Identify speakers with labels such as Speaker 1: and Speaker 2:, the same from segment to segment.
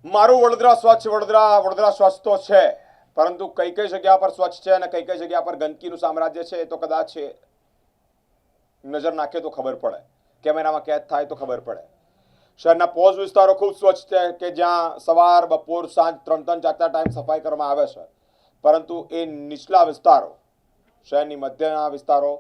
Speaker 1: મારું વડોદરા સ્વચ્છ વડોદરા સ્વચ્છ તો છે, પરંતુ કઈ કઈ જગ્યા પર સ્વચ્છ છે અને કઈ કઈ જગ્યા પર ગંદકીનું સામ્રાજ્ય છે એ તો કદાચ નજર નાખે તો ખબર પડે, કેમેરામાં કેદ થાય તો ખબર પડે. શહેરના પોઝ વિસ્તારો ખૂબ સ્વચ્છ છે કે જ્યાં સવાર બપોર સાંજ 3-4 ટાઈમ સફાઈ કરવામાં આવે છે, પરંતુ એ નીચલા વિસ્તારો, શહેરની મધ્યના વિસ્તારો,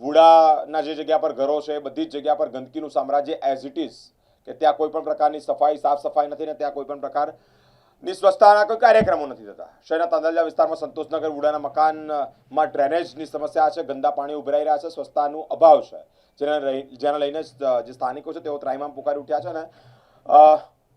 Speaker 1: વુડાના જે જગ્યા પર ઘરો છે એ બધી જ જગ્યા પર ગંદકીનું સામ્રાજ્ય એઝ ઇટ ઇઝ, કે ત્યાં કોઈ પણ પ્રકારની સાફ સફાઈ નથી ને ત્યાં કોઈ પણ પ્રકારની સ્વચ્છતાના કોઈ કાર્યક્રમો નથી થતા. શહેરના તાંદલજા વિસ્તારમાં સંતોષનગર વુડાના મકાનમાં ડ્રેનેજની સમસ્યા છે, ગંદા પાણી ઉભરાઈ રહ્યા છે, સ્વચ્છતાનો અભાવ છે, જેને લઈને જે સ્થાનિકો છે તેઓ ત્રાહિમામ પુકારી ઉઠ્યા છે અને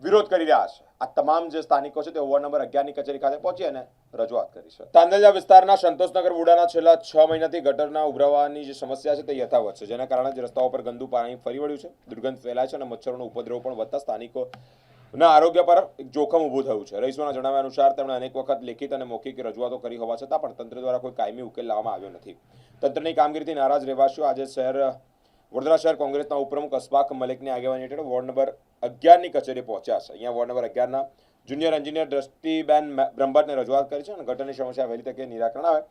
Speaker 1: વિરોધ કરી રહ્યા છે. આ તમામ જે સ્થાનિકો છે તેઓ વોર્ડ નંબર 11ની કચેરી ખાતે પહોંચી અને રજૂઆત કરી છે. તાંદલજા વિસ્તારના સંતોષનગર વુડાના છેલ્લા 6 મહિનાથી ગટરના ઉભરાવાની જે સમસ્યા છે તે યથાવત છે, જેના કારણે જ રસ્તાઓ પર ગંદુ પાણી ફરી વળ્યું છે, દુર્ગંધ ફેલાય છે અને મચ્છરોનો ઉપદ્રવ પણ વધતા સ્થાનિકોના આરોગ્ય પર જોખમ ઊભું થયું છે. રહીશોના જણાવ્યા અનુસાર તેમણે અનેક વખત લેખિત અને મૌખિક રજૂઆતો કરી હોવા છતાં પણ તંત્ર દ્વારા કોઈ કાયમી ઉકેલ લાવવામાં આવ્યો નથી. તંત્રની કામગીરીથી નારાજ રહેવાસીઓ આજે વડોદરા શહેર કોંગ્રેસના ઉપપ્રમુખ અશફાક મલિકની આગેવાની હેઠળ વોર્ડ નંબર 11ની કચેરી પહોંચ્યા છે. અહીંયા વોર્ડ નંબર 11ના જુનિયર એન્જિનિયર દ્રષ્ટિબેન બ્રહ્મભટ્ટને રજૂઆત કરી છે અને ગટરની સમસ્યા વહેલી તકે નિરાકરણ આવે,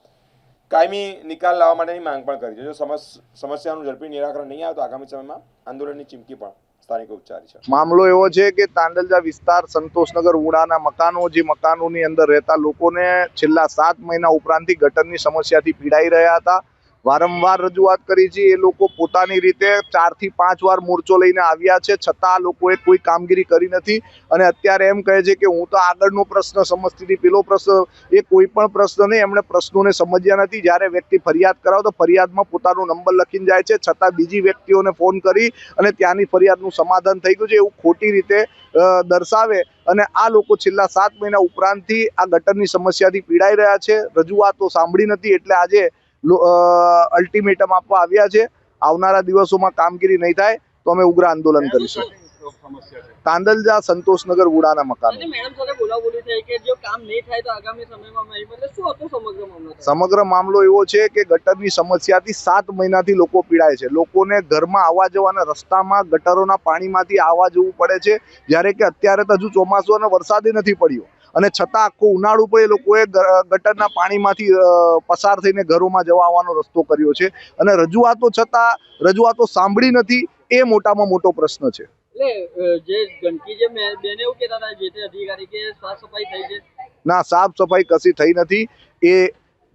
Speaker 1: કાયમી નિકાલ લાવવા માટેની માંગ પણ કરી છે. જો સમસ્યાનું ઝડપી નિરાકરણ નહીં આવે તો આગામી સમયમાં આંદોલનની ચીમકી પણ સ્થાનિકો ઉચ્ચારી છે.
Speaker 2: મામલો એવો છે કે તાંદલજા વિસ્તાર સંતોષનગર વુડાના મકાનોની અંદર રહેતા લોકોને છેલ્લા 7 મહિના ઉપરાંતથી ગટરની સમસ્યાથી પીડાઈ રહ્યા હતા. વારંવાર રજૂઆત કરી છે. એ લોકો પોતાની રીતે 4 થી 5 વાર મોરચો લઈને આવ્યા છે, છતાં આ લોકોએ કોઈ કામગીરી કરી નથી અને અત્યારે એમ કહે છે કે હું તો આગળનો પ્રશ્ન સમજતી હતી, પેલો પ્રશ્ન, એ કોઈ પણ પ્રશ્ન નહીં. એમણે પ્રશ્નોને સમજ્યા નથી. જ્યારે વ્યક્તિ ફરિયાદ કરાવો તો ફરિયાદમાં પોતાનો નંબર લખીને જાય છે, છતાં બીજી વ્યક્તિઓને ફોન કરી અને ત્યાંની ફરિયાદનું સમાધાન થઈ ગયું છે એવું ખોટી રીતે દર્શાવે અને આ લોકો છેલ્લા 7 મહિના ઉપરાંતથી આ ગટરની સમસ્યાથી પીડાઈ રહ્યા છે. રજૂઆતો સાંભળી નથી એટલે આજે અલ્ટિમેટમ આપવા આવ્યા છે. આવનારા દિવસોમાં કામગીરી નહીં થાય તો અમે ઉગ્ર આંદોલન કરીશું. તાંદલજા સંતોષનગર વુડાના મકાનો. સમગ્ર મામલો એવો છે કે ગટરની સમસ્યાથી 7 મહિનાથી લોકો પીડાય છે. લોકોને ઘરમાં આવવા જવાના રસ્તામાં ગટરોના પાણીમાંથી આવવા જવું પડે છે, જ્યારે કે અત્યારે તો હજુ ચોમાસું અને વરસાદ નથી પડ્યો અને છતાં આખો ઉનાળો પણ એ લોકોએ ગટરના પાણીમાંથી પસાર થઈને ઘરોમાં જવા આવવાનો રસ્તો કર્યો છે અને રજૂઆતો છતાં રજૂઆતો સાંભળી નથી. એ મોટામાં મોટો પ્રશ્ન છે. ના, સાફ સફાઈ કશી થઈ નથી. એ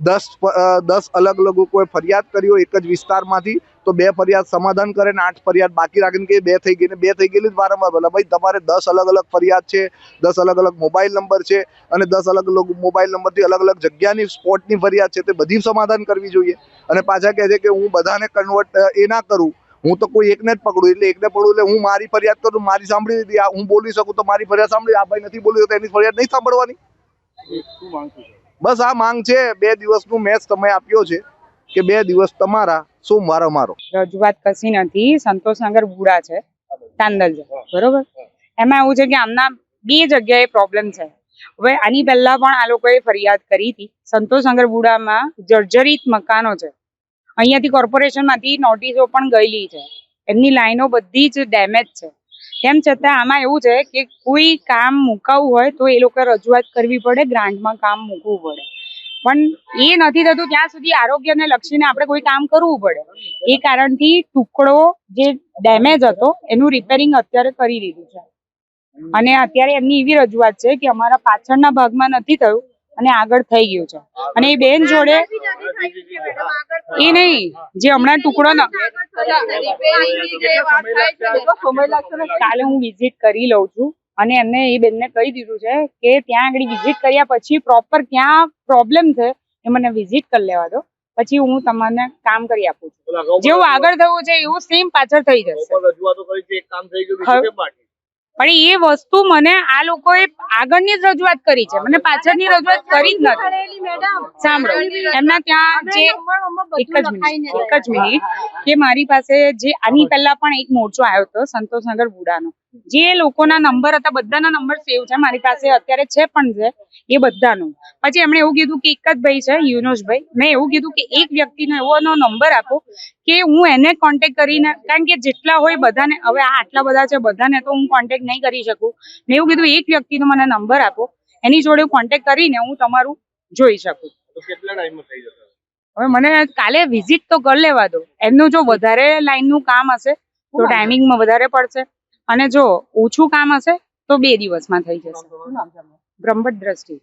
Speaker 2: 10 અલગ અલગ લોકોએ ફરિયાદ કરી હોય એક જ વિસ્તારમાંથી તો 2 ફરિયાદ સમાધાન કરે ને 8 ફરિયાદ બાકી રાખીને કે 2 થઈ ગઈ ને 2 થઈ ગયેલી જ વારંવાર બોલે. ભાઈ, તમારે 10 અલગ અલગ ફરિયાદ છે, 10 અલગ અલગ મોબાઈલ નંબર છે અને 10 અલગ અલગ મોબાઈલ નંબરથી અલગ અલગ જગ્યાની સ્પોટની ફરિયાદ છે, તે બધી સમાધાન કરવી જોઈએ. અને પાછા કહે છે કે હું બધાને કન્વર્ટ એ ના કરું, હું તો કોઈ એકને જ પકડું, એટલે એકને પકડું એટલે હું મારી ફરિયાદ કરું, મારી સાંભળી લીધી. હું બોલી શકું તો મારી ફરિયાદ સાંભળી, આ ભાઈ નથી બોલી તો એની ફરિયાદ નહીં સાંભળવાની. બસ આ માંગ છે. 2 દિવસનું મેં સમય આપ્યો છે કે 2 દિવસ તમારા, સોમવાર અમારો.
Speaker 3: રજૂઆત કશી નથી. સંતોષનગર વુડા છે, તાંદલજા, બરોબર. એમાં એવું છે કે આમના 2 જગ્યાએ પ્રોબ્લેમ છે. હવે આની પહેલા પણ આ લોકોએ ફરિયાદ કરી હતી. સંતોષનગર વુડામાં જર્જરિત મકાનો છે. અહીંયાથી કોર્પોરેશનમાંથી નોટિસો પણ ગયેલી છે. એમની લાઈનો બધી જ ડેમેજ છે. તેમ છતાં આમાં એવું છે કે કોઈ કામ મુકાવવું હોય તો એ લોકો રજૂઆત કરવી પડે, ગ્રાન્ટમાં કામ મૂકવું પડે, પણ એ નથી થતું. ત્યાં સુધી આરોગ્યને લક્ષીને આપણે કોઈ કામ કરવું પડે. એ કારણથી ટુકડો જે ડેમેજ હતો એનું રિપેરિંગ અત્યારે કરી દીધું છે અને અત્યારે એમની એવી રજૂઆત છે કે અમારા પાછળના ભાગમાં નથી થયું અને આગળ થઈ ગયું છે. અને એ બેન જોડે એ નહીં, જે હમણાં ટુકડો કાલે હું વિઝિટ કરી લઉં છું અને એમને એ બેનને કહી દીધું છે કે ત્યાં આગળ વિઝિટ કર્યા પછી પ્રોપર ક્યાં પ્રોબ્લેમ છે એ મને વિઝિટ કરી લેવા દો, પછી હું તમને કામ કરી આપું છું. જેવું આગળ થયું છે એવું સેમ પાછળ થઈ જશે. પણ એ વસ્તુ મને આ લોકોએ આગળની જ રજૂઆત કરી છે, મને પાછળની રજૂઆત કરી જ નથી. સાંભળો, એમના ત્યાં જે એક જ મિનિટ કે મારી પાસે જે આની પહેલા પણ એક મોરચો આવ્યો હતો સંતોષનગર વુડાનો, જે લોકોના નંબર હતા બધાના નંબર સેવ છે મારી પાસે અત્યારે છે પણ છે એ બધાનું. પછી એમણે એવું કીધું કે એક જ ભાઈ છે યુનુસભાઈ, મેં એવું કીધું કે એક વ્યક્તિનો એવોનો નંબર આપો કે હું એને કોન્ટેક્ટ કરીને, કારણ કે જેટલા હોય બધાને, હવે આ આટલા બધા છે બધાને તો હું કોન્ટેક્ટ નહીં કરી શકું. મેં એવું કીધું એક વ્યક્તિનો મને નંબર આપો, એની જોડે કોન્ટેક્ટ કરીને હું તમારું જોઈ શકું. હવે મને કાલે વિઝિટ તો કરી લેવા દો. એમનું જો વધારે લાઈનનું કામ હશે તો ટાઈમિંગમાં વધારે પડશે, અને જો ઓછું કામ હશે તો 2 દિવસમાં થઈ જશે. બ્રહ્મભટ્ટ દ્રષ્ટિ.